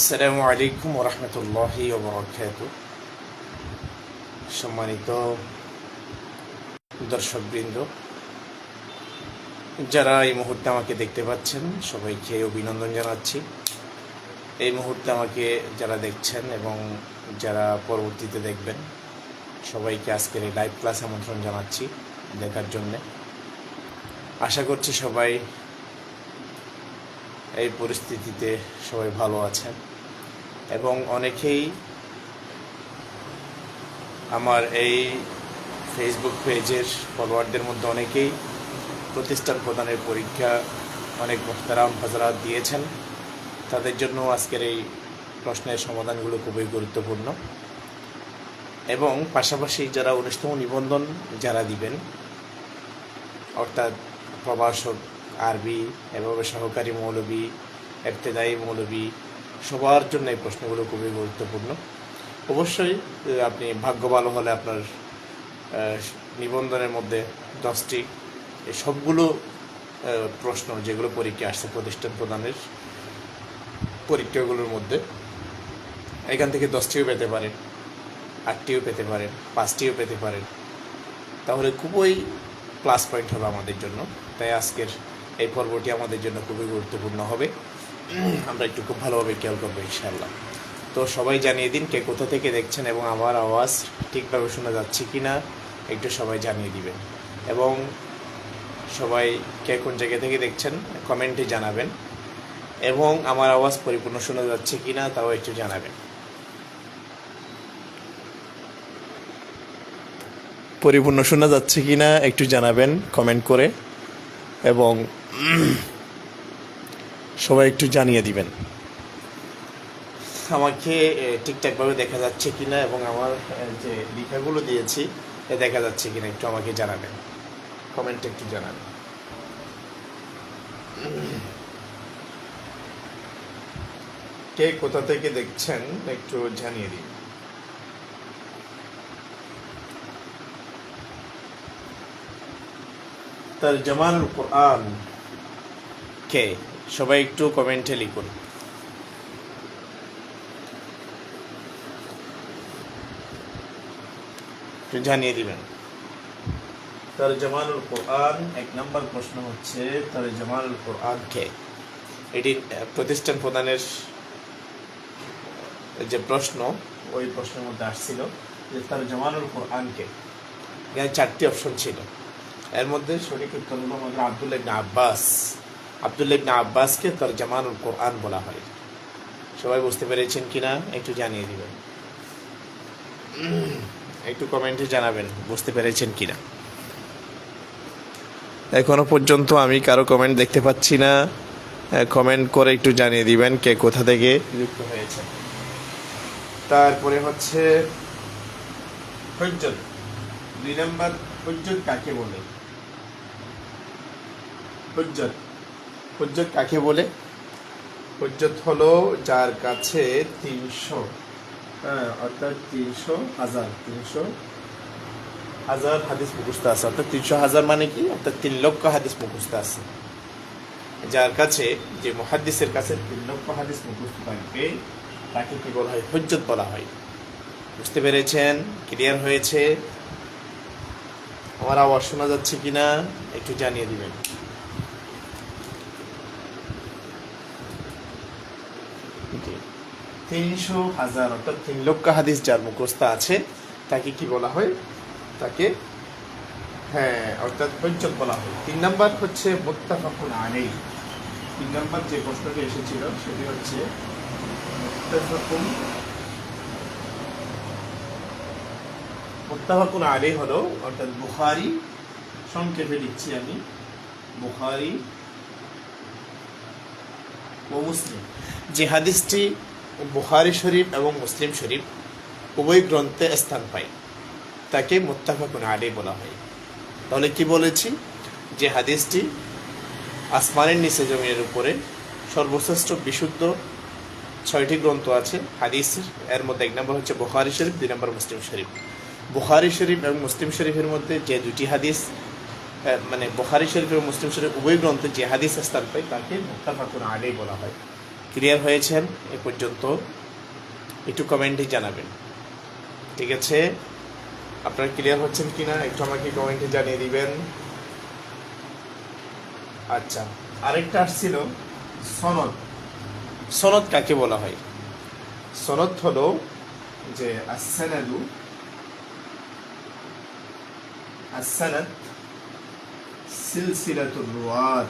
আসসালামু আলাইকুম ওরহমতুল্লাহি ওবরাকাতুহু। সম্মানিত দর্শকবৃন্দ, যারা এই মুহূর্তে আমাকে দেখতে পাচ্ছেন সবাইকে অভিনন্দন জানাচ্ছি। এই মুহূর্তে আমাকে যারা দেখছেন এবং যারা পরবর্তীতে দেখবেন সবাইকে আজকের এই লাইভ ক্লাস আমন্ত্রণ জানাচ্ছি দেখার জন্যে। আশা করছি সবাই এই পরিস্থিতিতে সবাই ভালো আছেন এবং অনেকেই আমার এই ফেসবুক পেজের ফলোয়ারদের মধ্যে অনেকেই প্রতিষ্ঠান প্রদানের পরীক্ষা অনেক মোহতারাম হাজরাত দিয়েছেন। তাদের জন্য আজকের এই প্রশ্নের সমাধানগুলো খুবই গুরুত্বপূর্ণ এবং পাশাপাশি যারা 19তম নিবন্ধন যারা দিবেন, অর্থাৎ প্রভাষক, আরবি, এভাবে সহকারী মৌলবী, ইবতেদায়ী মৌলবী, সবার জন্য এই প্রশ্নগুলো খুবই গুরুত্বপূর্ণ। অবশ্যই আপনি ভাগ্য ভালো হলে আপনার নিবন্ধনের মধ্যে 10টি এই সবগুলো প্রশ্ন যেগুলো পরীক্ষা আসছে প্রতিষ্ঠান প্রদানের পরীক্ষাগুলোর মধ্যে, এখান থেকে 10টিও পেতে পারেন, 8টিও পেতে পারেন, 5টিও পেতে পারেন, তাহলে খুবই প্লাস পয়েন্ট হবে আমাদের জন্য। তাই আজকের এই পর্বটি আমাদের জন্য খুবই গুরুত্বপূর্ণ হবে। আমরা একটু খুব ভালোভাবে খেয়াল করবো ইনশাআল্লাহ। তো সবাই জানিয়ে দিন কে কোথা থেকে দেখছেন এবং আমার আওয়াজ ঠিকভাবে শোনা যাচ্ছে কি না একটু সবাই জানিয়ে দিবেন এবং সবাই কে কোন জায়গা থেকে দেখছেন কমেন্টে জানাবেন এবং আমার আওয়াজ পরিপূর্ণ শোনা যাচ্ছে কি না তাও একটু জানাবেন। পরিপূর্ণ শোনা যাচ্ছে কি না একটু জানাবেন কমেন্ট করে এবং সবাই একটু জানিয়ে দিবেন আমাকে ঠিকঠাকভাবে দেখা যাচ্ছে কিনা এবং আমার যে লেখাগুলো দিয়েছি দেখা যাচ্ছে কিনা একটু আমাকে জানাবেন, কমেন্টে একটু জানাবেন। কে কোথা থেকে দেখছেন একটু জানিয়ে দিন। তরজমানুল কুরআন কে, সবাই একটু কমেন্টে লিখুন। জানিয়ে দিবেন তরজমানুল কুরআন। 1 নম্বর প্রশ্ন হচ্ছে তরজমানুল কুরআন কে। এটি প্রতিষ্ঠান প্রদানের যে প্রশ্ন ওই প্রশ্নের মধ্যে আসছিল যে তরজমানুল কুরআন কে। এখানে 4টি অপশন ছিল, এর মধ্যে সঠিক উত্তর হলো আমাদের আব্দুল্লাহ ইবনে আব্বাস। আব্দুল্লাহ ইবনে আব্বাসকে তরজমানুল কুরআন বলা হয়। সবাই বুঝতে পেরেছেন কিনা একটু জানিয়ে দিবেন, একটু কমেন্টে জানাবেন বুঝতে পেরেছেন কিনা। এখনো পর্যন্ত আমি কারো কমেন্ট দেখতে পাচ্ছি না, কমেন্ট করে একটু জানিয়ে দিবেন কে কোথা থেকে যুক্ত হয়েছে। তারপরে হচ্ছে হুজ্জত। 2 নম্বর, হুজ্জত কাকে বলে? হুজ্জত কাকে বলে? হুজ্জত হলো যার কাছে 300 অর্থাৎ 300,000 হাদিস মুখস্থ আছে। অর্থাৎ 300,000 মানে কি? অর্থাৎ 3 লক্ষ হাদিস মুখস্থ আছে। যার কাছে, যে মুহাদ্দিসের কাছে 3 লক্ষ হাদিস মুখস্থ থাকবে তাকে কি বলা হয়? হুজ্জত বলা হয়। বুঝতে পেরেছেন? ক্লিয়ার হয়েছে? আমার আওয়াজ শোনা যাচ্ছে কিনা একটু জানিয়ে দিবেন। জি, 300,000 অর্থাৎ 3 লক্ষ হাদিস যার মুখস্থ আছে তাকে কি বলা হয়? তাকে অর্থাৎ হুজ্জত বলা হয়। 3 নাম্বার হচ্ছে মুত্তাফাকুন আলাইহি। 3 নাম্বার যে প্রশ্নটি এসেছিল সেটি হচ্ছে মুত্তাফাকুন আলাইহি হলো অর্থাৎ বুখারী, সংক্ষেপে লিখছি আমি, বুখারী ও মুসলিম। যে হাদিসটি বুখারী শরীফ এবং মুসলিম শরীফ উভয় গ্রন্থে স্থান পায় তাকে মুত্তাফাকুন আলাইহি বলা হয়। তাহলে কি বলেছি? যে হাদিসটি আসমানের নিচে জমিনের উপরে সর্বশ্রেষ্ঠ বিশুদ্ধ 6টি গ্রন্থ আছে হাদিসের, এর মধ্যে 1 নম্বর হচ্ছে বুখারী শরীফ, 2 নম্বর মুসলিম শরীফ। বুখারী শরীফ এবং মুসলিম শরীফের মধ্যে যে 2টি হাদিস, মানে বুখারী শরীফ এবং মুসলিম শরীফ উভয় গ্রন্থে যে হাদিস স্থান পায় তাকে মুত্তাফাকুন আলাইহি বলা হয়। ক্লিয়ার হয়েছেন এ পর্যন্ত? একটু কমেন্টে জানাবেন, ঠিক আছে? আপনারা ক্লিয়ার হচ্ছেন কিনা একটু আমাকে কমেন্টে জানিয়ে দিবেন। আচ্ছা, আরেকটা আসছিল সনদ। সনদ কাকে বলা হয়? সনদ হলো যে আসসানাদু, আসসানাদ সিলসিলাতুর রুয়াত,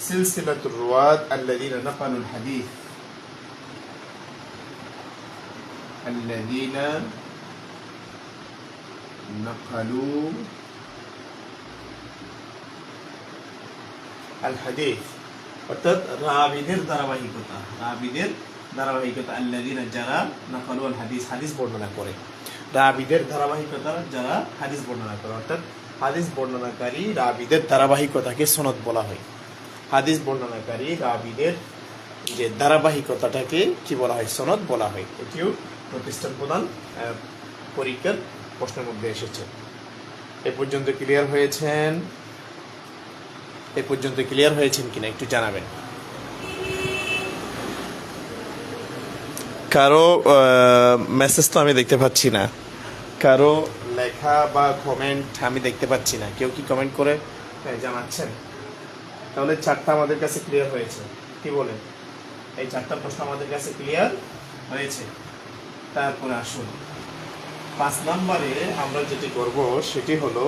সিলসিলাতুর রুয়াত আল্লাযীনা নাকালুল হাদীস, আল্লাযীনা নাকালু আল হাদিস, অর্থাৎ রাবীদের ধারাবাহিকতা, রাবীদের ধারাবাহিকতা, আল্লাযীনা যারা নাকালু আল হাদিস, হাদিস বর্ণনা করে, রাবীদের ধারাবাহিকতা যারা হাদিস বর্ণনা করে, অর্থাৎ হাদিস বর্ণনাকারী রাবীদের ধারাবাহিকতাকে সনদ বলা হয়। হাদিস বর্ণনাকারী রাবীদের যে ধারাবাহিকতাটাকে কি বলা হয়? সনদ বলা হয়। এটিও প্রতিষ্ঠান প্রদান পরীক্ষার প্রশ্নের মধ্যে এসেছে। এ পর্যন্ত ক্লিয়ার হয়েছেন? এ পর্যন্ত ক্লিয়ার হয়েছেন কিনা একটু জানাবেন। কারো মেসেজ তো আমি দেখতে পাচ্ছি না, কারো লেখা বা কমেন্ট আমি দেখতে পাচ্ছি না। কেউ কি কমেন্ট করে জানাচ্ছেন? তাহলে চারটা আমাদের কাছে ক্লিয়ার হয়েছে, কি বলেন? এই চারটা প্রশ্ন আমাদের কাছে ক্লিয়ার হয়েছে। তারপরে আসুন 5 নম্বরে আমরা যেটি করব সেটি হলো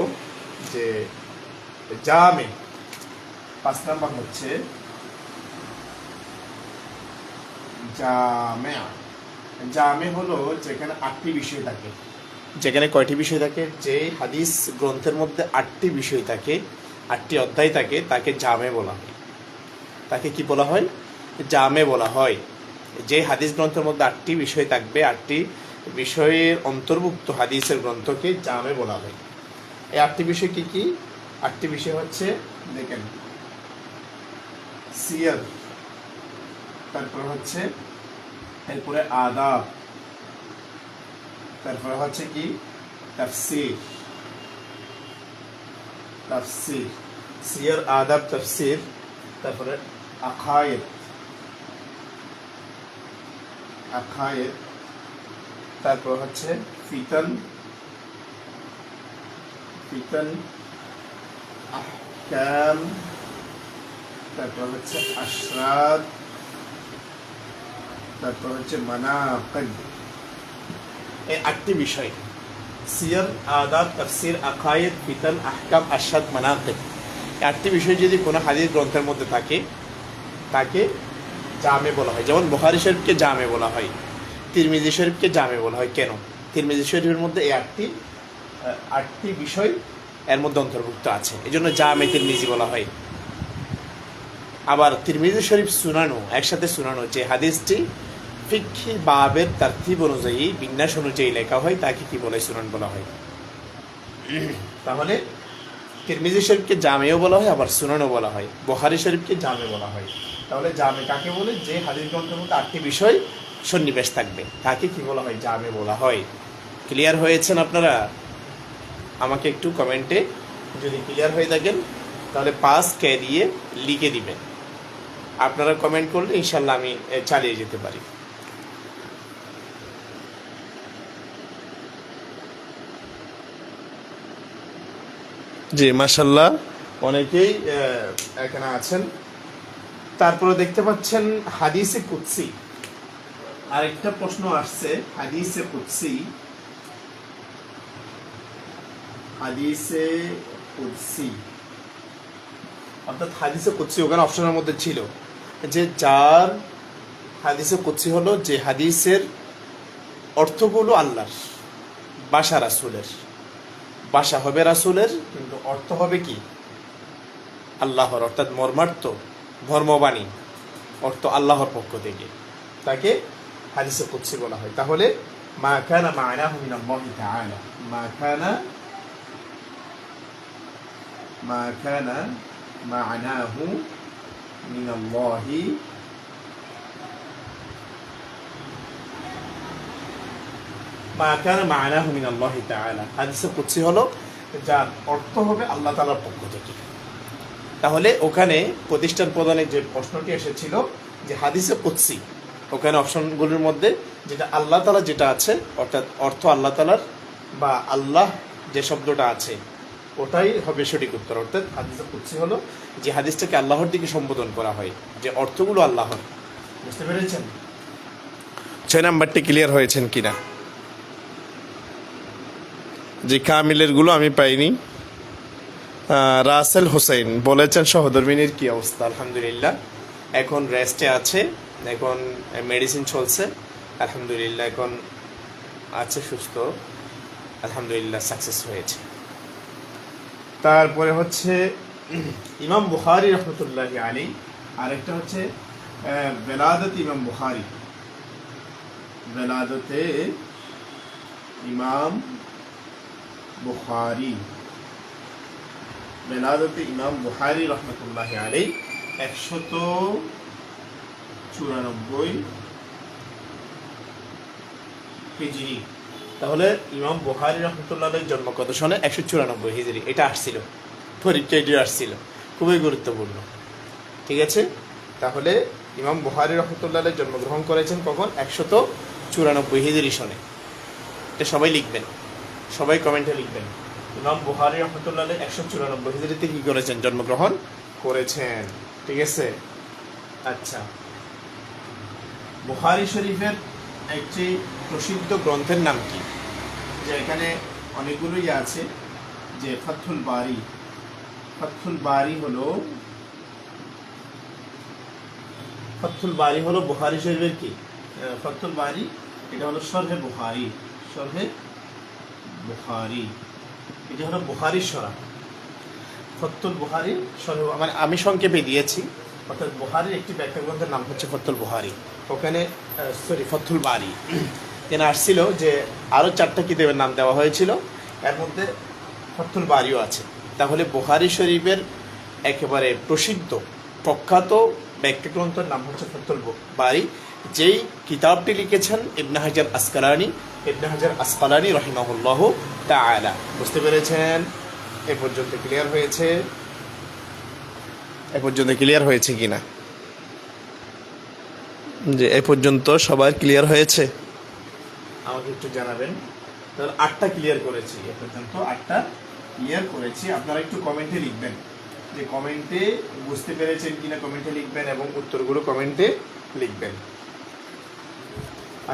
যে জামে। 5 নম্বর হচ্ছে জামে। জামে হলো যেখানে 8টি বিষয় থাকে। যেখানে কয়টি বিষয় থাকে? যে হাদিস গ্রন্থের মধ্যে 8টি বিষয় থাকে, 8টি অধ্যায় থাকে, তাকে জামে বলা হয়। তাকে কি বলা হয়? জামে বলা হয়। যে হাদিস গ্রন্থের মধ্যে 8টি বিষয় থাকবে, 8টি বিষয়ের অন্তর্ভুক্ত হাদিসের গ্রন্থকে জামে বলা হয়। এই 8টি বিষয় কি কি? 8টি বিষয় হচ্ছে, দেখেন, সিয়ার, তারপরে হচ্ছে এরপরে আদাব, তারপরে হচ্ছে কি তাফসীর, তাফসীর, সিয়ার, আদাব, তাফসীর, তারপরে আকায়েদ, আকায়েদ, তারপর হচ্ছে ফিতন, ফিতন, আহকাম, তারপর হচ্ছে আশরাত, তারপর হচ্ছে মানাকিব। এই 8টি বিষয়, সিয়ার, আদাব, তাফসীর, আকায়েদ, ফিতন, আহকাম, আশরাত, মানাকিব, এই 8টি বিষয় যদি কোনো হাদিস গ্রন্থের মধ্যে থাকে তাকে জামে বলা হয়। যেমন বুখারী শরীফকে জামে বলা হয়, তিরমিজি শরীফকে জামে বলা হয়। কেন? তিরমিজি শরীফের মধ্যে এই 8টি বিষয় এর মধ্যে অন্তর্ভুক্ত আছে, এই জন্য জামে তিরমিজি বলা হয়। আবার তিরমিজি শরীফ সুনানো, একসাথে সুনানো, যে হাদিসটি ফিকহি বাবের তারতিব অনুযায়ী, বিন্যাস অনুযায়ী লেখা হয়, তাকে কি বলে? সুনান বলা হয়। তাহলে তিরমিজি শরীফকে জামেও বলা হয়, আবার সুনানও বলা হয়। বুখারী শরীফকে জামে বলা হয়। তাহলে জামে কাকে বলে? যে হাদিস গ্রন্থের মধ্যে 8টি বিষয় সন্নিবেশ থাকবে, তাকে কি বলা হয়? জামে বলা হয়। ক্লিয়ার হয়েছেন আপনারা? আমাকে একটু কমেন্টে যদি ক্লিয়ার হয়ে থাকেন তাহলে 5K দিয়ে লিখে দিবেন। আপনারা কমেন্ট করলে ইনশাল্লাহ আমি চালিয়ে যেতে পারি। জি, মাশাল্লাহ, অনেকেই এখানে আছেন। তারপরে দেখতে পাচ্ছেন হাদিসে কুদসি। আরেকটা প্রশ্ন আসছে, হাদিসে কুদসি, হাদিসে কুদসি, অর্থাৎ হাদিসে কুদসি ওখানে অপশনের মধ্যে ছিল যে যার হাদিসে কুদসি হলো যে হাদিসের অর্থগুলো আল্লাহর, বাসা রাসূলের, বাসা হবে রাসূলের, কিন্তু অর্থ হবে কি? আল্লাহর, অর্থাৎ মর্মার্থ, ধর্মবাণী, অর্থ আল্লাহর পক্ষ থেকে, তাকে হাদিসে কুদসি বলা হয়। তাহলে মা কানা মা'নাহু মিনাল্লাহি তাআলা, মা কানা মা'নাহু মিনাল্লাহি, মা কানা মা'নাহু মিনাল্লাহি তাআলা, হাদিসে কুদসি হলো যার অর্থ হবে আল্লাহ তাআলার পক্ষ থেকে। তাহলে ওখানে প্রতিষ্ঠান প্রদানের যে প্রশ্নটি এসেছিল যে হাদিসে কুদসি, ওখানে অপশনগুলোর মধ্যে যেটা আল্লাহ তাআলা যেটা আছে, অর্থাৎ অর্থ আল্লাহ তাআলার বা আল্লাহ যে শব্দটা আছে ওটাই হবে সঠিক উত্তর। অর্থাৎ হাদিসে কুদসি হলো যে হাদিসটাকে আল্লাহর দিকে সম্বোধন করা হয়, যে অর্থগুলো আল্লাহর। বুঝতে পেরেছেন? 6 নাম্বারটি ক্লিয়ার হয়েছেন কিনা? যে কামিলের গুলো আমি পাইনি। রাসেল হোসেন বলেছেন সহধর্মিনীর কি অবস্থা? আলহামদুলিল্লাহ, এখন রেস্টে আছে, এখন মেডিসিন চলছে, আলহামদুলিল্লাহ এখন আছে সুস্থ, আলহামদুলিল্লাহ সাকসেস হয়েছে। তারপরে হচ্ছে ইমাম বুখারী রহমতুল্লাহি আলাইহি, আরেকটা হচ্ছে বেলাদত ইমাম বুখারী, বেলাদতে ইমাম বুখারী, বেলাদতে ইমাম বুখারী রহমতুল্লাহি আলাইহি 194 হিজরি। তাহলে ইমাম বুখারী রহমতুল্লাহ আলাইহির জন্ম কত সনে? 194 হিজরি। এটা আসছিল পরীক্ষা, এটি আসছিল, খুবই গুরুত্বপূর্ণ। ঠিক আছে, তাহলে ইমাম বুখারী রহমতুল্লাহ আলাইহি জন্মগ্রহণ করেছেন কখন? 194 হিজরি সনে। এটা সবাই লিখবেন, সবাই কমেন্টে লিখবেন। ইমাম বুখারী রহমতুল্লাহ আলাইহি 194 হিজরিতে কি করেছেন? জন্মগ্রহণ করেছেন। ঠিক আছে, আচ্ছা, বুখারী শরীফের একটি প্রসিদ্ধ গ্রন্থের নাম কি? যে এখানে অনেকগুলোই আছে, যে ফাথুল বারি। ফাথুল বারি হলো বুখারী শরীফের কি? ফাথুল বারি, এটা হলো শরহে বুখারী। শরহে বুখারী, এটা হলো বুখারীর শরহ। ফাথুল বুখারী শরহ, মানে আমি সংক্ষেপে দিয়েছি। অর্থাৎ বুখারীর একটি ব্যাখ্যা গ্রন্থের নাম হচ্ছে ফাথুল বুখারী। ওখানে ফাথুল বারি এখানে আসছিল যে আরও 4টা কিতাবের নাম দেওয়া হয়েছিল, এর মধ্যে ফাথুল বারিও আছে। তাহলে বুখারী শরীফের একেবারে প্রসিদ্ধ প্রখ্যাত ব্যাখ্যা গ্রন্থের নাম হচ্ছে ফাথুল বারি, যেই কিতাবটি লিখেছেন ইবনে হাজার আসকালানী রাহিমাহুল্লাহু তাআলা। বুঝতে পেরেছেন? এ পর্যন্ত ক্লিয়ার হয়েছে? এ পর্যন্ত ক্লিয়ার হয়েছে কিনা? যে এ পর্যন্ত সবার ক্লিয়ার হয়েছে? আমাকে একটু জানাবেন। তাহলে 8টা ক্লিয়ার করেছি, এ পর্যন্ত 8টা ক্লিয়ার করেছি। আপনারা একটু কমেন্টে লিখবেন যে কমেন্টে বুঝতে পেরেছেন কিনা, কমেন্টে লিখবেন এবং উত্তরগুলো কমেন্টে লিখবেন।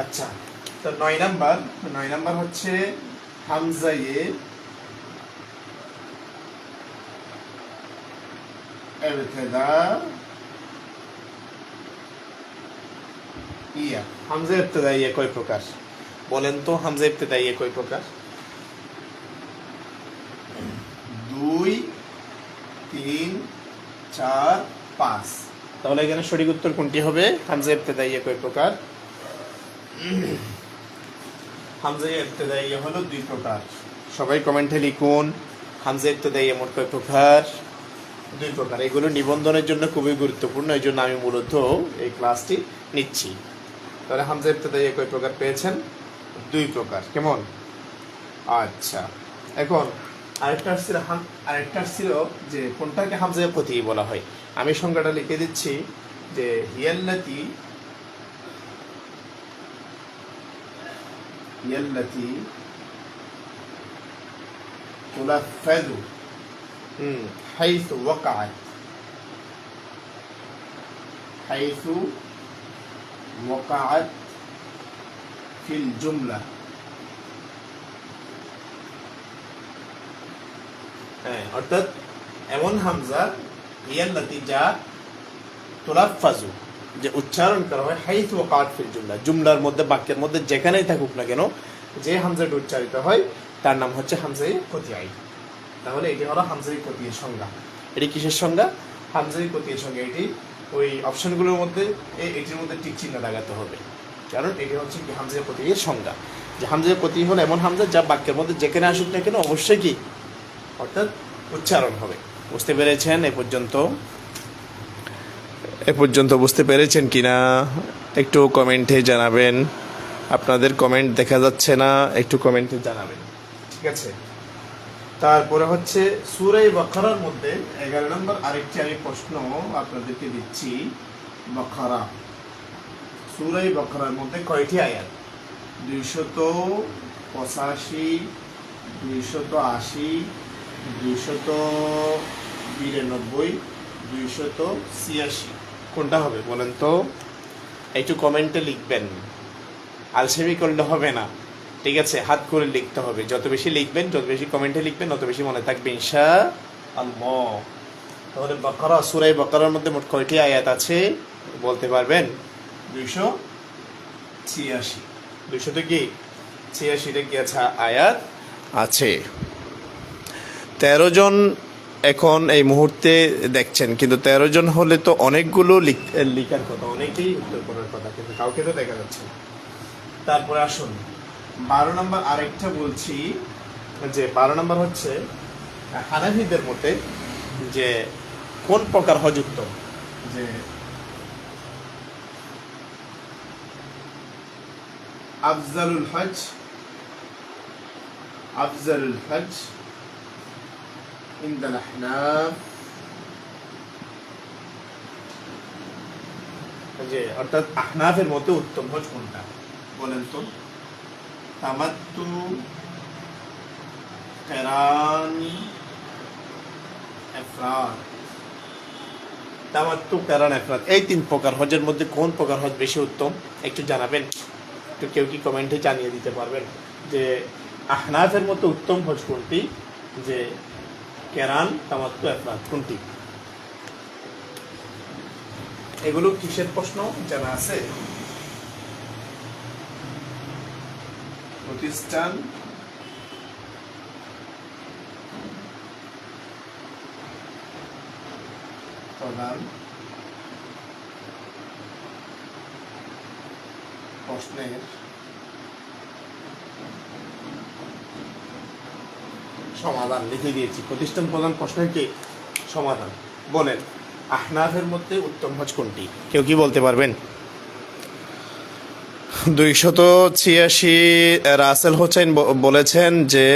আচ্ছা, তো 9 নাম্বার হচ্ছে হামজায়ে ইবতিদা ইয়া। হামজা ইবতিদাইয়া কয় প্রকার? বলেন তো, হামজা ইবতিদাইয়া কয় প্রকার? 2, 3, 4, 5। তাহলে এখানে সঠিক উত্তর কোনটি হবে? হামজা ইবতিদাইয়া কয় প্রকার? হামজা ইবতিদাইয়া হলো 2 প্রকার। সবাই কমেন্টে লিখুন, হামজা ইবতিদাইয়া মোট কয় প্রকার? 2 প্রকার। এগুলো নিবন্ধনের জন্য খুবই গুরুত্বপূর্ণ, এই জন্য আমি মূলত এই ক্লাসটি নিচ্ছি। তাহলে হামজা ইবতিদাইয়া কয় প্রকার পেয়েছেন? 2 প্রকার। কেমন? আচ্ছা, এখন আরেকটা ছিল যে কোনটাকে হামজা প্রতি বলা হয়। আমি সংজ্ঞাটা লিখে দিচ্ছি যে হিয়াল্লাতি তুলাফাযু হাইসু ওয়াকাআত ফিল জুমলা। হ্যাঁ, অর্থাৎ এমন হামজা হিয়াল্লাতি যা তুলাফাযু, যে উচ্চারণ করা হয় হাইসু ওয়াকাআত ফিল জুমলা, জুমলার মধ্যে, বাক্যের মধ্যে যেখানেই থাকুক না কেন, যে হামজাটা উচ্চারিত হয় তার নাম হচ্ছে হামজায়ে কতিয়াই। তাহলে এটি হলো হামজায়ে কতিয়ার সংজ্ঞা। এটি কিসের সংজ্ঞা? হামজায়ে কতিয়ার সংজ্ঞা। এটি ওই অপশনগুলোর মধ্যে এটির মধ্যে টিক চিহ্ন লাগাতে হবে, কারণ এটি হচ্ছে কি হামজায়ে কতিয়ার সংজ্ঞা। যে হামজায়ে কতিয়া হলো এমন হামজা যা বাক্যের মধ্যে যেখানে আসুক না কেন অবশ্যই কি, অর্থাৎ উচ্চারণ হবে। বুঝতে পেরেছেন? এ পর্যন্ত বুঝতে পেরেছেন কিনা একটু কমেন্টে জানাবেন। আপনাদের কমেন্ট দেখা যাচ্ছে না, একটু কমেন্টে জানাবেন। ঠিক আছে, তারপরে হচ্ছে সূরা বাকারার মধ্যে 11 নম্বর আরেকটি আমি প্রশ্ন আপনাদেরকে দিচ্ছি। বাকারা, সূরা বাকারার মধ্যে কয়টি আয়াত? 285, 280, 292, 286, কোনটা হবে বলেন তো? একটু কমেন্টে লিখবেন, আলসেমি করলে হবে না, ঠিক আছে? হাত করে লিখতে হবে। যত বেশি লিখবেন, যত বেশি কমেন্টে লিখবেন, তত বেশি মনে থাকবে ইনশাআল্লাহ। তাহলে বাকারা, সূরা বাকারার মধ্যে মোট কয়টি আয়াত আছে বলতে পারবেন? 286। 286টা কি আছে আয়াত আছে। 13 জন এখন এই মুহূর্তে দেখছেন, কিন্তু 13 জন হলে তো অনেকগুলো লিখার কথা, অনেকেই উত্তর করার কথা, কিন্তু কাউকে তো দেখা যাচ্ছে না। তারপরে আসুন 12 নম্বর আরেকটা বলছি, যে 12 নম্বর হচ্ছে হানাফিদের মতে যে কোন প্রকার হজ উত্তম, যে আফজালুল হজ ইনদাল আহনাফ, যে অর্থাৎ আহনাফের মতে উত্তম হজ কোনটা বলেন তো? তামাত্তু, কিরান, ইফরাদ। তামাত্তু, কিরান, ইফরাদ, এই 3 প্রকার হজের মধ্যে কোন প্রকার হজ বেশি উত্তম একটু জানাবেন। তো কেউ কি কমেন্টে জানিয়ে দিতে পারবেন যে আহনাফের মতো উত্তম হজ কোনটি, যে কিরান, তামাত্তু, ইফরাদ কোনটি? এগুলো কিসের প্রশ্ন জানা আছে? প্রতিষ্ঠান, প্রধান প্রশ্নের সমাধান লিখে দিয়েছি। প্রতিষ্ঠান প্রধান প্রশ্নের কি সমাধান বলেন? আহনাফের মধ্যে উত্তম হজ কোনটি কেউ কি বলতে পারবেন? 286 রাসেল হোসেন বলেছেন যে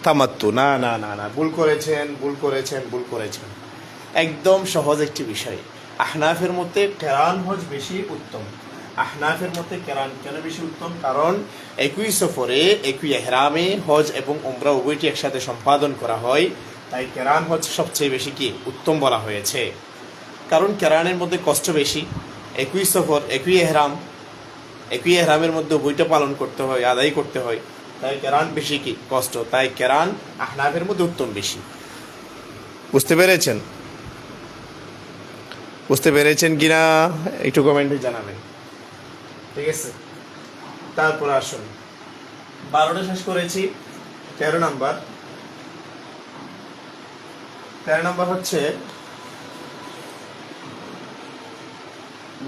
তামাত্তু। না না না না, ভুল করেছেন। একদম সহজ একটি বিষয়। আহনাফের মধ্যে কিরান হজ বেশি উত্তম। আহনাফের মধ্যে কিরান কেন বেশি উত্তম? কারণ একই সফরে, একই ইহরামে হজ এবং উমরা উভয়টি একসাথে সম্পাদন করা হয়, তাই কিরান হজ সবচেয়ে বেশি কি উত্তম বলা হয়েছে। কারণ কিরানের মধ্যে কষ্ট বেশি, একই সফর, একই ইহরামের মধ্যে উভয়টা পালন করতে হয়, আদায় করতে হয়, তাই কিরান বেশি কি কষ্ট, তাই কিরান আহনাফের মধ্যে উত্তম বেশি। বুঝতে পেরেছেন কিনা একটু কমেন্টে জানাবেন, ঠিক আছে? তারপর আসুন 12টা শেষ করেছি। 13 নম্বর হচ্ছে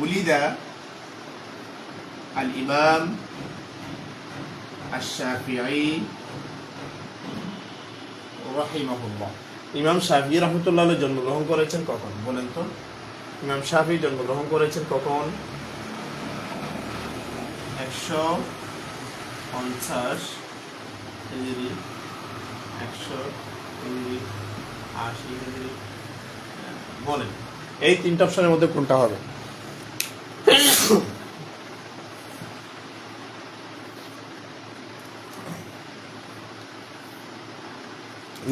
উলিদা আল ইমাম আশ-শাফিঈ রাহিমাহুল্লাহ। ইমাম শাফিঈ রাহমাতুল্লাহ আলাইহি জন্মগ্রহণ করেছেন কখন বলেন তো? ইমাম শাফিঈ জন্মগ্রহণ করেছেন কখন? 150 হিজরি, 100 হিজরি, 80 হিজরি, বলেন এই 3টা অপশনের মধ্যে কোনটা হবে?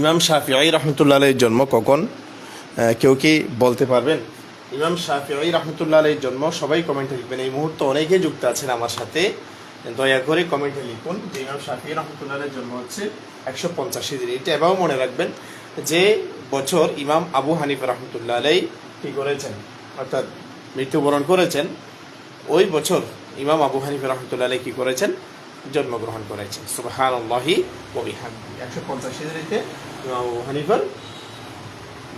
ইমাম শাফিঈ রাহমাতুল্লাহ আলাইহির জন্ম কখন কেউ কি বলতে পারবেন? ইমাম শাফিঈ রাহমাতুল্লাহ আলাইহির জন্ম, সবাই কমেন্টে লিখবেন। এই মুহূর্তে অনেকে যুক্ত আছেন আমার সাথে, দয়া করে কমেন্টে লিখুন যে ইমাম শাফিঈ রাহমাতুল্লাহ আলাইহির জন্ম হচ্ছে 150 হিজরি। এটা এবারও মনে রাখবেন যে বছর ইমাম আবু হানিফা রাহমাতুল্লাহ আলাইহি কি করেছেন, অর্থাৎ মৃত্যুবরণ করেছেন, ওই বছর ইমাম আবু হানিফা রাহমাতুল্লাহ আলাইহি কি করেছেন? জন্মগ্রহণ করেছেন। সুবহানাল্লাহি ওয়া বিহামদিহি। 150 হিজরিতে ইমাম আবু হানিফার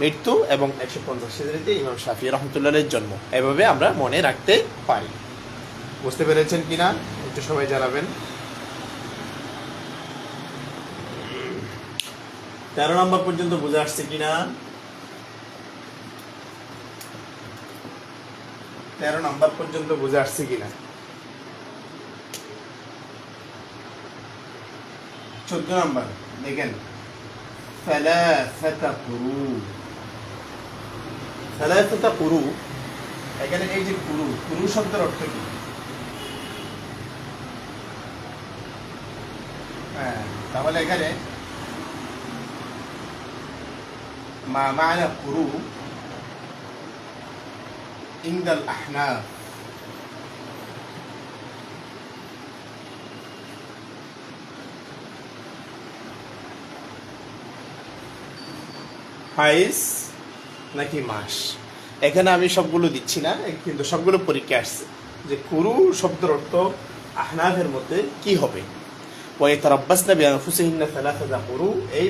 মৃত্যু এবং 150 হিজরিতে ইমাম শাফিঈ রাহমাতুল্লাহ আলাইহির জন্ম। এভাবে আমরা মনে রাখতে পারি। বুঝতে পেরেছেন কিনা একটু সবাই জানাবেন। 13 নম্বর পর্যন্ত বুঝে আসছে কিনা? 13 নম্বর পর্যন্ত বুঝে আসছে কিনা? 14 নম্বর দেখেন, সালাসাতা কুরু। সালাসাতা কুরু, এখানে এই যে কুরু, কুরু শব্দের অর্থ কি? হ্যাঁ, তাহলে এখানে মা মানা কুরু ইনদাল আহনাফ। হাইস নাকি মাস? এখানে আমি সবগুলো দিচ্ছি না, কিন্তু সবগুলো পরীক্ষা আসছে যে কুরু শব্দের অর্থ আহনাফের মধ্যে কি হবে। ওয়াইতারাব্বাসনা বিআনফুসিহিন্না সালাসাতা কুরু, এই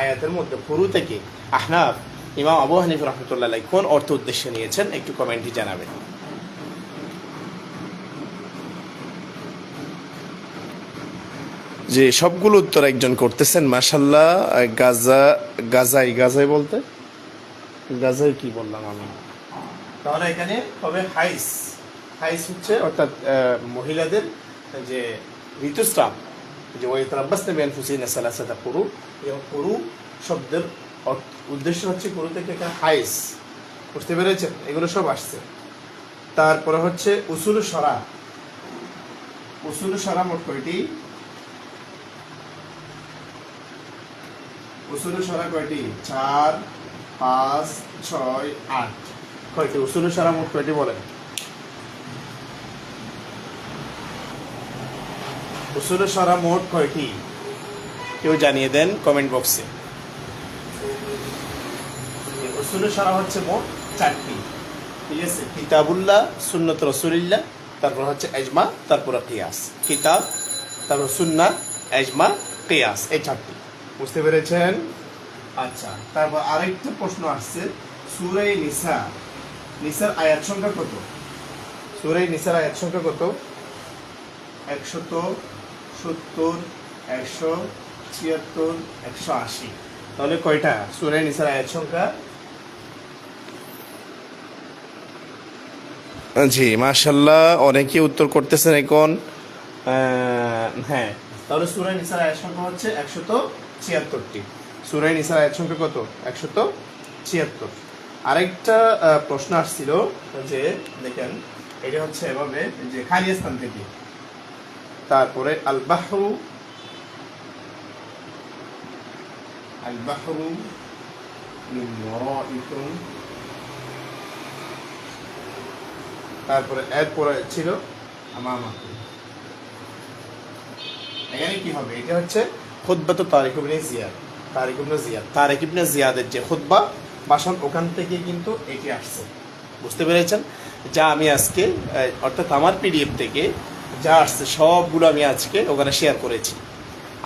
আয়াতের মধ্যে কুরু থেকে আহনাফ ইমাম আবু হানিফা রাহমাতুল্লাহ আলাইহি কোন অর্থ উদ্দেশ্যে নিয়েছেন একটু কমেন্টে জানাবেন। যে সবগুলো উত্তর একজন করতেছেন, মাশাল্লাহ। গাজাই বলতে গাজাই কি বললাম আমি? তাহলে এখানে হবে হাইস। হাইস হচ্ছে অর্থাৎ মহিলাদের যে ঋতুস্রাব, যে ওয়াইতারাব্বাসনা বিআনফুসিহিন্না সালাসাতা কুরু, এবং কুরু শব্দের উদ্দেশ্য হচ্ছে কুরু থেকে এখানে হাইস, বুঝতে পেরেছেন? এগুলো সব আসছে। তারপরে হচ্ছে উসুল সরা। উসুল সরা মোট কয়টি? উসুল সরা কয়টি? 4, 5, 6, 8 কয়টি উসুল সরা মোট কয়টি বলেন? উসুল সরা মোট কয়টি কেউ জানিয়ে দেন কমেন্ট বক্সে। উসুল সরা হচ্ছে মোট 4টি, ঠিক আছে? কিতাবুল্লাহ, সুন্নাত রাসূলিল্লাহ, তারপর হচ্ছে ইজমা, তারপর কিয়াস। কিতাব, তারপর সুন্নাহ, ইজমা, কিয়াস, এই 4টি, বুঝতে পেরেছেন? আচ্ছা, তারপর আরেকটা প্রশ্ন আসছে, সূরা নিসা, নিসার আয়াত সংখ্যা কত? সূরা নিসার আয়াত সংখ্যা কত? 170, 176, 180। তাহলে কয়টা সূরা নিসার আয়াত সংখ্যা? জি মাশাল্লাহ, অনেকেই উত্তর করতেছেন এখন। হ্যাঁ, তাহলে সূরা নিসার আয়াত সংখ্যা হচ্ছে 176টি। সূরা নিসার আয়াত সংখ্যা কত? 176। আরেকটা প্রশ্ন আসছিল যে দেখেন, এটা হচ্ছে এভাবে যে খালি স্থান থেকে, তারপরে আল বাহরু, আল বাহরু মিন ওয়ারাইকুম, তারপরে এরপরে ছিল আমামাকুম। এখানে কি হবে? এটা হচ্ছে খুতবাতু তারিক ইবনে জিয়াদ। তারিক ইবনে জিয়াদের যে খুতবা ভাষণ, ওখান থেকে কিন্তু এটি আসছে, বুঝতে পেরেছেন? যা আমি আজকে অর্থাৎ আমার পিডিএফ থেকে যা আসছে সবগুলো আমি আজকে ওখানে শেয়ার করেছি,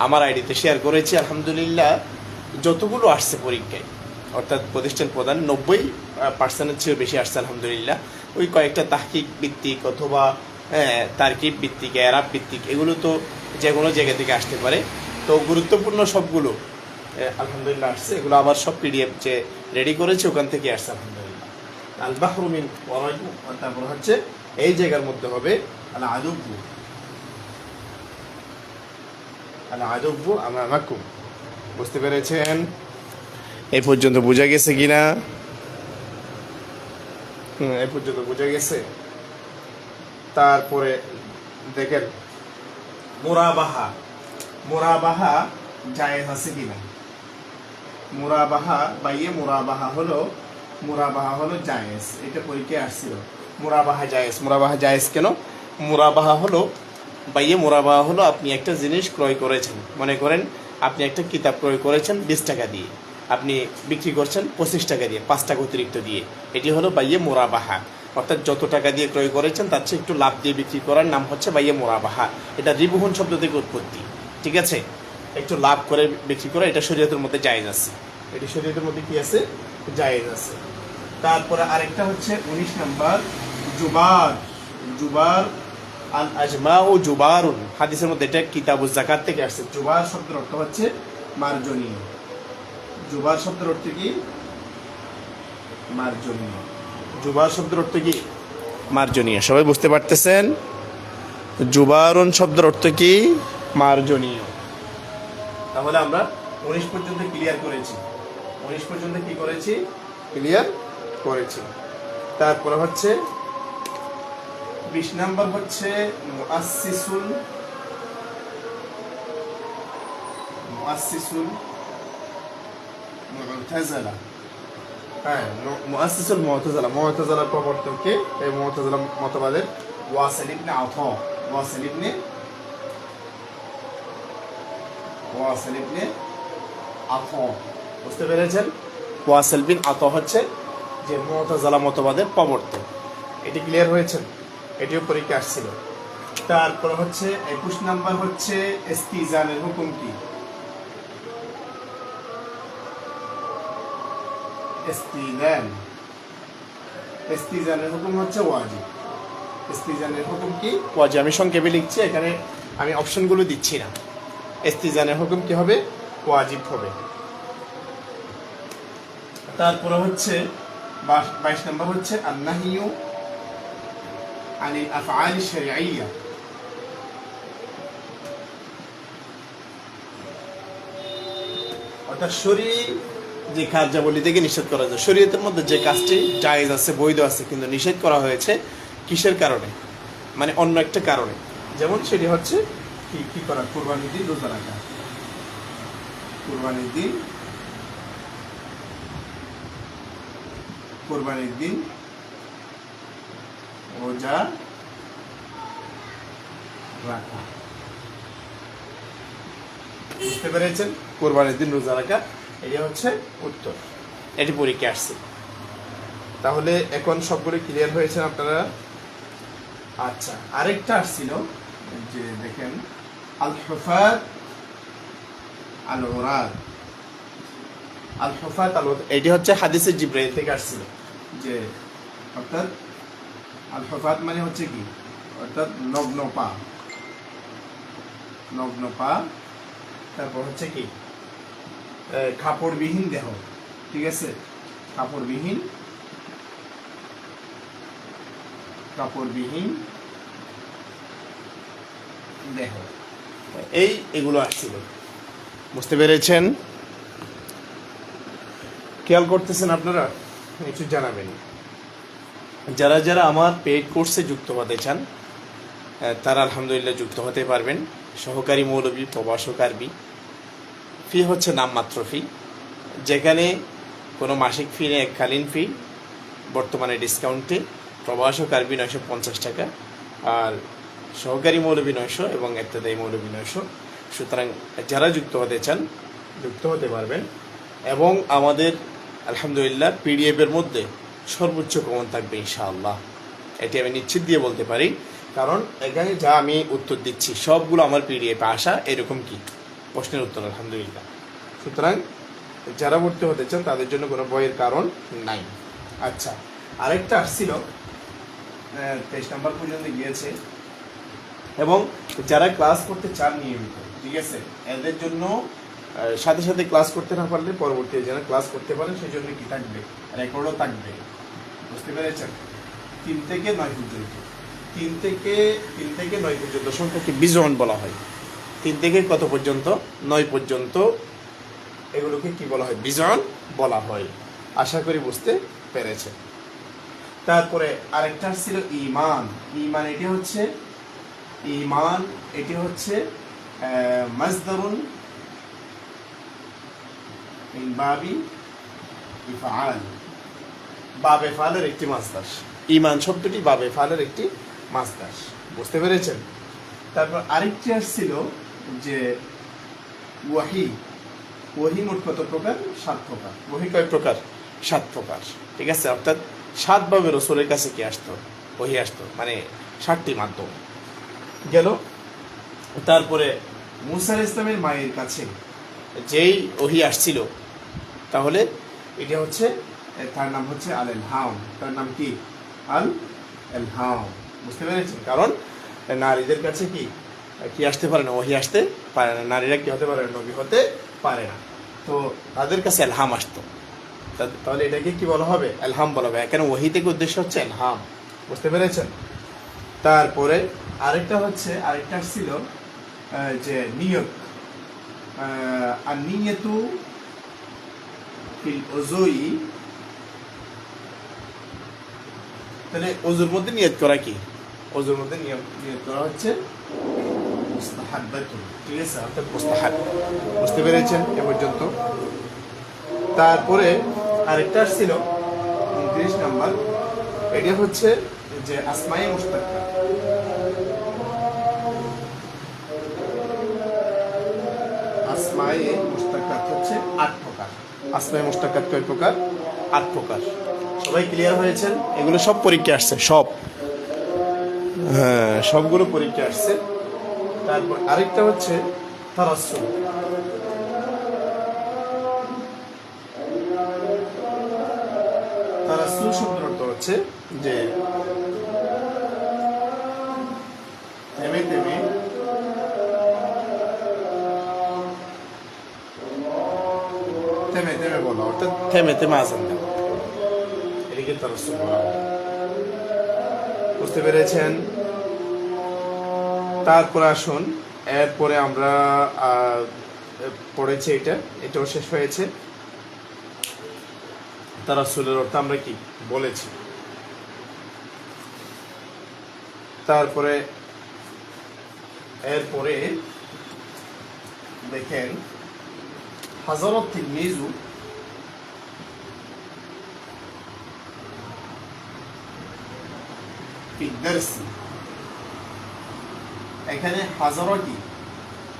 আমার আইডিতে শেয়ার করেছি। আলহামদুলিল্লাহ যতগুলো আসছে পরীক্ষায়, অর্থাৎ প্রতিষ্ঠান প্রদান 90%-এর চেয়ে বেশি আসছে আলহামদুলিল্লাহ। ওই কয়েকটা তাহকিক ভিত্তিক অথবা তারকিব ভিত্তিক, এরাব ভিত্তিক, এগুলো তো যে কোনো জায়গা থেকে আসতে পারে। তো গুরুত্বপূর্ণ সবগুলো আলহামদুলিল্লাহ আসছে। এগুলো আবার সব পিডিএফ যে রেডি করেছে ওখান থেকে আসছে আলহামদুলিল্লাহ। আল বাহরু মিন ওয়ারাইকুম, তারপর হচ্ছে এই জায়গার মধ্যে হবে আল আদুব্বু, আল আদুব্বু আমামাকুম, বুঝতে পেরেছেন? এই পর্যন্ত বোঝা গেছে কিনা? এই পর্যন্ত বোঝা গেছে। তারপরে দেখেন মুরাবাহা, মুরাবাহা জায়েজ আছে কিনা? মুরাবাহা বাইয়ে মুরাবাহা হলো জায়েজ। এটা পরীক্ষায় আসছিল, মুরাবাহা জায়েজ। মুরাবাহা জায়েজ কেন? মুরাবাহা হলো বাইয়ে মুরাবাহা হলো আপনি একটা জিনিস ক্রয় করেছেন, মনে করেন আপনি একটা কিতাব ক্রয় করেছেন 20 টাকা দিয়ে, আপনি বিক্রি করছেন 25 টাকা দিয়ে, 5 টাকা অতিরিক্ত দিয়ে। এটি হলো বাইয়ে মুরাবাহা, অর্থাৎ যত টাকা দিয়ে ক্রয় করেছেন তার চেয়ে একটু লাভ দিয়ে বিক্রি করার নাম হচ্ছে বাইয়ে মুরাবাহা। এটা রিবহুন শব্দ থেকে উৎপত্তি, ঠিক আছে? একটু লাভ করে বিক্রি করা, এটা শরীয়তের মধ্যে জায়েজ আছে। এটি শরীয়তের মধ্যে কি আছে? জায়েজ আছে। তারপরে আরেকটা হচ্ছে 19 নাম্বার জুবার। জুবার আল আজমা ও জুবারুন, হাদিসের মধ্যে এটা কিতাবুজ যাকাত থেকে আসছে। জুবার শব্দের অর্থ হচ্ছে মার্জনীয়। জুবার শব্দের অর্থ কি? মার্জনীয়। জুবার শব্দের অর্থ কি? মার্জনীয়। সবাই বুঝতে পারতেছেন? জুবারুন শব্দের অর্থ কি? মার্জনীয়। তাহলে আমরা 19 পর্যন্ত ক্লিয়ার করেছি, 19 পর্যন্ত কি করেছি, ক্লিয়ার করেছি। তারপরে হচ্ছে 20 নাম্বার হচ্ছে মুআসসিসুল মুআতাজিলা। হ্যাঁ, মুআসসিসুল মুআতাজিলা, মুআতাজিলার প্রবর্তককে, এই মুআতাজিলা মতবাদের ওয়াসিল ইবনে আতা, ওয়াসিল ইবনে আতা, বুঝতে পেরেছেন? ওয়াসিল বিন আতা হচ্ছে যে মুআতাজিলা মতবাদের প্রবর্তক। এটি ক্লিয়ার হয়েছে? এটিও পরীক্ষা আসছিল। তারপর হচ্ছে 21 নাম্বার হচ্ছে ইস্তিজানের হুকুম কি? ইস্তিজানের হুকুম হচ্ছে ওয়াজিব। ইস্তিজানের হুকুম কি? ওয়াজিব। আমি সংক্ষেপে লিখছি, এখানে আমি অপশনগুলো দিচ্ছি না। ইস্তিজানের হুকুম কি হবে? ওয়াজিব হবে। তারপরে হচ্ছে 22 নাম্বার হচ্ছে আন-নাহয়ু আনিল আফআলি শারঈয়্যা। অর্থাৎ শরীয়ী যে কার্যাবলী থেকে নিষেধ করা যায়, শরীয়তের মধ্যে যে কাজটি জায়েজ আছে, বৈধ আছে, কিন্তু নিষেধ করা হয়েছে কিসের কারণে? মানে অন্য একটা কারণে। যেমন সেটি হচ্ছে কি করা? কুরবানির দিন রোজা রাখা। কুরবানির দিন রোজা রাখা। বুঝতে পেরেছেন? কুরবানির দিন রোজা রাখা, এটা হচ্ছে উত্তর। এটি পরীক্ষা আসছে। তাহলে এখন সবগুলো ক্লিয়ার হয়েছে আপনারা? আচ্ছা, আরেকটা আসছিল যে দেখেন, আল হুফাত আল উরাদ। আল হুফাত আল উরাদ, এটি হচ্ছে হাদিসে জিবরাইল থেকে আসছিল, যে অর্থাৎ আল হুফাত মানে হচ্ছে কি? অর্থাৎ নগ্ন পা। তারপর হচ্ছে কি? কাপড়বিহীন দেহ। ঠিক আছে? কাপড়বিহীন দেহ, এগুলো আসছিল। বুঝতে পেরেছেন? খেয়াল করতেছেন আপনারা? একটু জানাবেন। যারা যারা আমার পেইড কোর্সে যুক্ত হতে চান তারা আলহামদুলিল্লাহ যুক্ত হতে পারবেন। সহকারী মৌলবী, প্রভাষক আরবি। ফি হচ্ছে নামমাত্র ফি, যেখানে কোনো মাসিক ফি নেই, এককালীন ফি। বর্তমানে ডিসকাউন্টে প্রভাষক আরবি 950 টাকা, আর সহকারী মৌলবী 900 এবং ইবতেদায়ী মৌলবী 900। সুতরাং যারা যুক্ত হতে চান যুক্ত হতে পারবেন। এবং আমাদের আলহামদুলিল্লাহ পিডিএফের মধ্যে সর্বোচ্চ কমন থাকবে ইনশাআল্লাহ, এটি আমি নিশ্চিত দিয়ে বলতে পারি। কারণ এখানে যা আমি উত্তর দিচ্ছি সবগুলো আমার পিডিএফে আসা এরকম কি প্রশ্নের উত্তর আলহামদুলিল্লাহ। সুতরাং যারা ভর্তি হতে চান তাদের জন্য কোনো ভয়ের কারণ নাই। আচ্ছা, আরেকটা আসছিল 23 নাম্বার পর্যন্ত গিয়েছে। এবং যারা ক্লাস করতে চান নিয়মিত, ঠিক আছে, এদের জন্য সাথে সাথে ক্লাস করতে না পারলে পরবর্তীতে যেন ক্লাস করতে পারেন সেই জন্য কি থাকবে? রেকর্ডও থাকবে। বুঝতে পেরেছেন? 3 থেকে 9 পর্যন্ত। 3 থেকে 9 পর্যন্ত সংখ্যাকে বিজোন বলা হয়। 3 থেকে কত পর্যন্ত? 9 পর্যন্ত এগুলোকে কি বলা হয়? বিজোন বলা হয়। আশা করি বুঝতে পেরেছেন। তারপরে আরেকটা ছিল ঈমান। এটি হচ্ছে মাসদারুন মিন বাবি ইফআল। বাবে ফালের একটি মাসদার। ঈমান শব্দটি বাবে ফালের একটি মাসদার। বুঝতে পেরেছেন? তারপর আরেকটি আসছিল যে ওয়াহি। মোট কত প্রকার? 7 প্রকার। ওয়াহি কয় প্রকার? 7 প্রকার। ঠিক আছে? অর্থাৎ 7 ভাবে রাসূলের কাছে কি আসতো? ওয়াহি আসতো, মানে 7টি মাধ্যম গেল। তারপরে মুসা আলাইহিস সালামের মায়ের কাছে যেই ওয়াহি আসছিল, তাহলে এটা হচ্ছে, তার নাম হচ্ছে আল ইলহাম। তার নাম কি? আল ইলহাম। বুঝতে পেরেছেন? কারণ নারীদের কাছে কি আসতে পারে না, ওয়াহি আসতে পারে না। নারীরা কি হতে পারে? নবী হতে পারে না। তো তাদের কাছে ইলহাম আসতো। তাহলে এটাকে কি বলা হবে? ইলহাম বলা হবে। এখানে ওয়াহি থেকে উদ্দেশ্য হচ্ছে ইলহাম। বুঝতে পেরেছেন? তারপরে আরেকটা ছিল যে নিয়ত। আন-নিয়াতু ফিল উযুই, তাহলে ওযুর মধ্যে নিয়ত করা কি? ওযুর মধ্যে নিয়ত করা হচ্ছে মুস্তাহাব্বাতুন, ঠিক আছে, অর্থাৎ মুস্তাহাব। বুঝতে পেরেছেন এ পর্যন্ত? তারপরে আরেকটা ছিল 29 নাম্বার, এটা হচ্ছে যে আসমায়ে মুশতাক্কা। আসমায়ে মুশতাক্কাত হচ্ছে 8 প্রকার। আসমায়ে মুশতাক্কাত কয় প্রকার? 8 প্রকার। সবাই ক্লিয়ার হয়েছেন? এগুলো সব পরীক্ষা আসছে, সব, হ্যাঁ সবগুলো পরীক্ষা আসছে। তারপর আরেকটা হচ্ছে তারাসসুল। তারাসসুল শব্দের অর্থ হচ্ছে যে থেমে থেমে থেমে থেমে বলা, অর্থাৎ থেমে থেমে আযান দেওয়া, এটাকে তারাসসুল বলা হয়। বুঝতে পেরেছেন? তারপরে আসুন, এরপরে আমরা পড়েছি এটাও শেষ হয়েছে। তারাসসুলের অর্থ আমরা কি বলেছি। তারপরে এরপরে দেখেন হাযারাত তিলমিযু ফি দারস। এখানে হাজারা কি?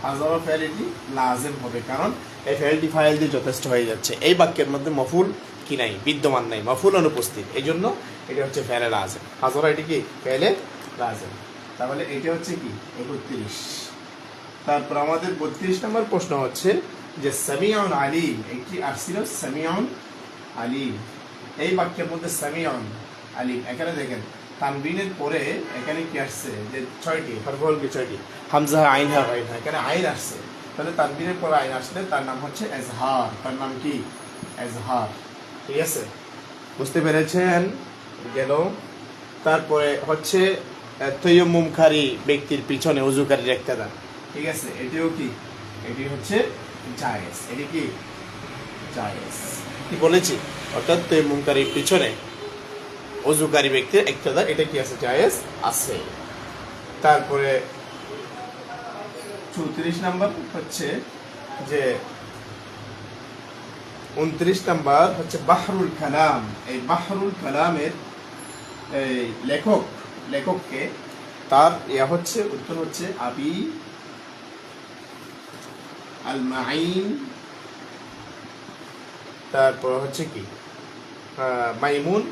হাজারা ফেলটি লাজিম হবে, কারণ এই ফেলটি ফাইল দিয়ে যথেষ্ট হয়ে যাচ্ছে। এই বাক্যের মধ্যে মফুল কি নাই, বিদ্যমান নাই, মফুল অনুপস্থিত, এই জন্য এটা হচ্ছে ফেলে লাজিম। হাজারা এটি কি? ফেলে লাজিম। তাহলে এটা হচ্ছে কি? 31। তারপর আমাদের 32 নম্বর প্রশ্ন হচ্ছে যে সামিউন আলিম, এটি আসছিল সামিউন আলিম। এই বাক্যের মধ্যে সামিউন আলিম, এখানে দেখেন তানবিনের পরে এখানে কি আসছে? যে 6টি হরফ হল কি? 6টি, হামজা, আইন, হা, গাইন। এখানে আইন আসছে, তাহলে তানবিনের পরে আইন আসলে তার নাম হচ্ছে এজহার। তার নাম কি? এজহার। ঠিক আছে, বুঝতে পেরেছেন? গেল। তারপরে হচ্ছে তায়াম্মুমকারী ব্যক্তির পিছনে ওযুকারীর ইক্তেদা। ঠিক আছে, এটিও কি? এটি হচ্ছে জায়েজ। এটি কি? জায়েজ। কি বলেছি? অর্থাৎ তায়াম্মুমকারীর পিছনে ওযুকারী ব্যক্তির ইক্তেদা, এটা কি আছে? জায়েজ আছে। তারপরে 34 নাম্বার হচ্ছে যে 29 নাম্বার হচ্ছে বাহরুল কালাম। এই বাহরুল কালামের এই লেখককে তার হচ্ছে উত্তর হচ্ছে আবি আল মাইন। তারপর হচ্ছে কি? মাইমুন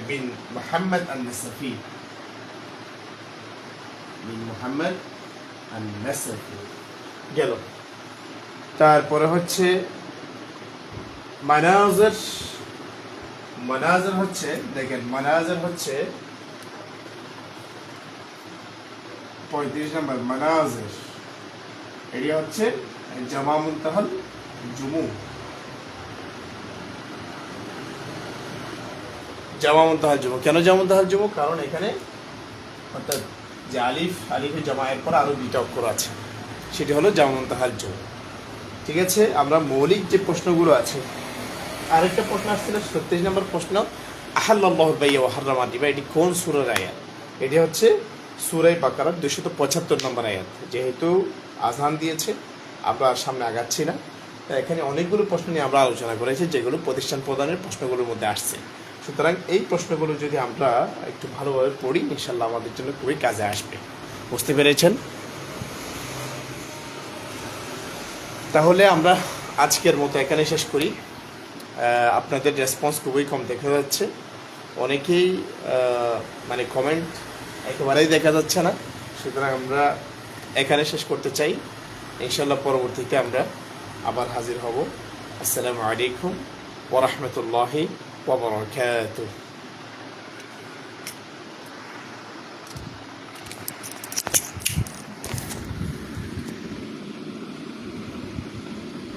বিন মুহাম্মদ আন-নাসাফি। গেল। তারপরে হচ্ছে মানাজির হচ্ছে, দেখেন মানাজির হচ্ছে 35 নম্বর। মানাজির এটি হচ্ছে জামা মুনতাহাল জুমু। জামা মুনতাহাল জুমু কেন জামা মুনতাহাল জুমু? কারণ এখানে অর্থাৎ যে আলিফে জামায়ের পর আরো 2টা অক্ষর আছে, সেটি হলো জামা মুনতাহাল জুমু। ঠিক আছে, আমরা মৌলিক যে প্রশ্নগুলো আছে, আরেকটা প্রশ্ন আসছিল 36 নম্বর প্রশ্ন, আহাল্লাল্লাহুল বাই'a ওয়া হাররামা রিবা, এটি কোন সূরার আয়াত? এটি হচ্ছে সূরা বাকারার 275 নম্বর আয়াত। যেহেতু আযান দিয়েছে, আমরা সামনে আগাচ্ছি না, তাই এখানে অনেকগুলো প্রশ্ন নিয়ে আমরা আলোচনা করেছি, যেগুলো প্রতিষ্ঠান প্রদানের প্রশ্নগুলোর মধ্যে আসছে। সুতরাং এই প্রশ্নগুলো যদি আমরা একটু ভালোভাবে পড়ি, ইনশাল্লাহ আমাদের জন্য খুবই কাজে আসবে। বুঝতে পেরেছেন? তাহলে আমরা আজকের মতো এখানে শেষ করি। আপনাদের রেসপন্স খুবই কম দেখা যাচ্ছে, অনেকেই মানে কমেন্ট একেবারেই দেখা যাচ্ছে না। সুতরাং আমরা এখানে শেষ করতে চাই। ইনশাল্লাহ পরবর্তীতে আমরা আবার হাজির হব। আসসালামু আলাইকুম ওয়া রাহমাতুল্লাহি ওয়া বারাকাতুহু।